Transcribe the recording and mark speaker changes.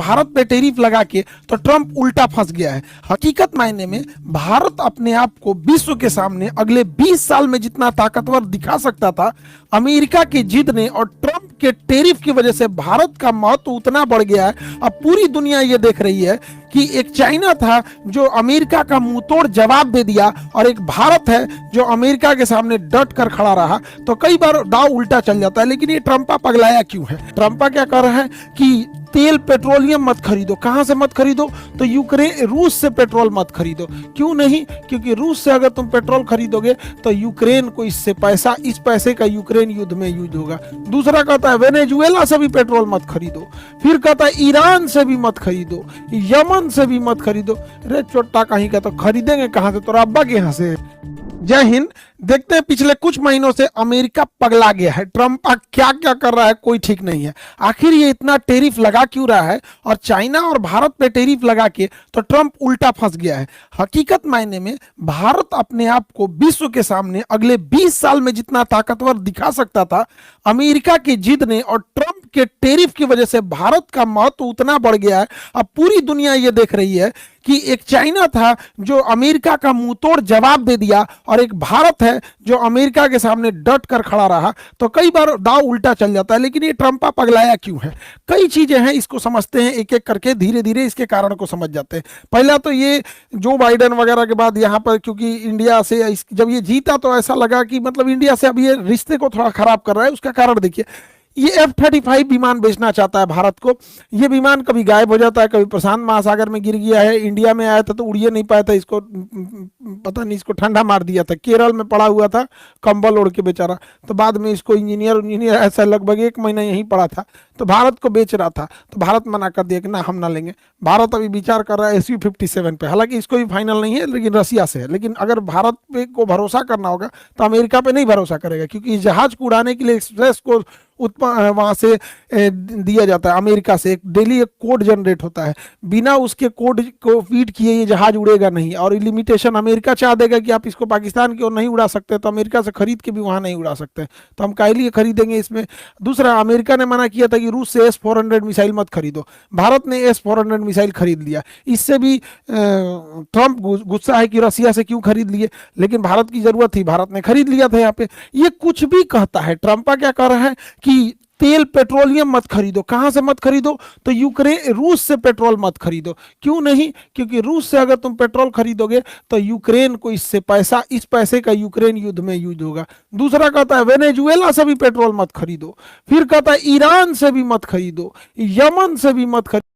Speaker 1: भारत पे टैरिफ लगा के तो ट्रंप उल्टा फंस गया है। हकीकत मायने में भारत अपने आप को विश्व के सामने अगले 20 साल में जितना ताकतवर दिखा सकता था, अमेरिका की जिद ने और ट्रंप के टैरिफ की वजह से भारत का महत्व उतना बढ़ गया है। अब पूरी दुनिया ये देख रही है कि एक चाइना था जो अमेरिका का मुंहतोड़ जवाब दे दिया और एक भारत है जो अमेरिका के सामने डट कर खड़ा रहा। तो कई बार दाव उल्टा चल जाता है। लेकिन ये ट्रंपा पगलाया क्यों है? ट्रंपा क्या कर रहा है कि तेल पेट्रोलियम मत खरीदो। कहां से मत खरीदो? तो यूक्रेन, रूस से पेट्रोल मत खरीदो। क्यों नहीं? क्योंकि रूस से अगर तुम पेट्रोल खरीदोगे तो यूक्रेन को इससे पैसा, इस पैसे का यूक्रेन युद्ध में यूज होगा। दूसरा कहता है वेनेजुएला से भी पेट्रोल मत खरीदो। फिर कहता है ईरान से भी मत खरीदो, यमन से भी मत खरीदो। अरे चोट्टा कहीं का, तो खरीदेंगे कहां से? तो अब्बा के यहां से। जय हिंद। देखते हैं पिछले कुछ महीनों से अमेरिका पगला गया है। ट्रंप क्या क्या कर रहा है कोई ठीक नहीं है। आखिर ये इतना टैरिफ लगा क्यों रहा है? और चाइना और भारत पे टैरिफ लगा के तो ट्रंप उल्टा फंस गया है। हकीकत मायने में भारत अपने आप को विश्व के सामने अगले 20 साल में जितना ताकतवर दिखा सकता था, अमेरिका की जिद ने और ट्रंप के टैरिफ की वजह से भारत का महत्व उतना बढ़ गया है। अब पूरी दुनिया ये देख रही है कि एक चाइना था जो अमेरिका का मुंहतोड़ जवाब दे दिया और एक भारत है जो अमेरिका के सामने डट कर खड़ा रहा। तो कई बार दाव उल्टा चल जाता है। लेकिन ये ट्रंपा पगलाया क्यों है? कई चीजें हैं, इसको समझते हैं एक एक करके, धीरे धीरे इसके कारण को समझ जाते हैं। पहला तो ये जो बाइडेन वगैरह के बाद यहाँ पर, क्योंकि इंडिया से जब ये जीता तो ऐसा लगा कि मतलब इंडिया से अब ये रिश्ते को थोड़ा खराब कर रहा है। उसका कारण देखिए, ये F-35 विमान बेचना चाहता है भारत को। ये विमान कभी गायब हो जाता है, कभी प्रशांत महासागर में गिर गया है। इंडिया में आया था तो उड़िए नहीं पाया था, इसको पता नहीं, इसको ठंडा मार दिया था। केरल में पड़ा हुआ था कंबल ओढ़ के बेचारा। तो बाद में इसको इंजीनियर ऐसा लगभग 1 महीना यहीं पड़ा था, तो भारत को बेच रहा था। तो भारत मना कर दिया कि ना, हम ना लेंगे। भारत अभी विचार कर रहा है Su-57 पे, हालांकि इसको भी फाइनल नहीं है, लेकिन रसिया से है। लेकिन अगर भारत पे को भरोसा करना होगा तो अमेरिका पे नहीं भरोसा करेगा, क्योंकि इस जहाज को उड़ाने के लिए एक्सप्रेस को वहां से दिया जाता है अमेरिका से। एक डेली एक कोड जनरेट होता है, बिना उसके कोड को फीड किए ये जहाज उड़ेगा नहीं। और लिमिटेशन अमेरिका चाह देगा कि आप इसको पाकिस्तान की ओर नहीं उड़ा सकते, तो अमेरिका से खरीद के भी वहां नहीं उड़ा सकते, तो हम काहे लिए खरीदेंगे इसमें। दूसरा, अमेरिका ने मना किया था कि रूस से S-400 मिसाइल मत खरीदो। भारत ने S-400 मिसाइल खरीद लिया। इससे भी ट्रंप गुस्सा है कि रसिया से क्यों खरीद लिए, लेकिन भारत की जरूरत थी, भारत ने खरीद लिया था। यहाँ पे ये कुछ भी कहता है। ट्रंपा क्या कर रहा है कि तेल पेट्रोलियम मत खरीदो। कहां से मत खरीदो? तो यूक्रेन, रूस से पेट्रोल मत खरीदो। क्यों नहीं? क्योंकि रूस से अगर तुम पेट्रोल खरीदोगे तो यूक्रेन को इससे पैसा, इस पैसे का यूक्रेन युद्ध में यूज होगा। दूसरा कहता है वेनेजुएला से भी पेट्रोल मत खरीदो। फिर कहता है ईरान से भी मत खरीदो, यमन से भी मत खरीदो।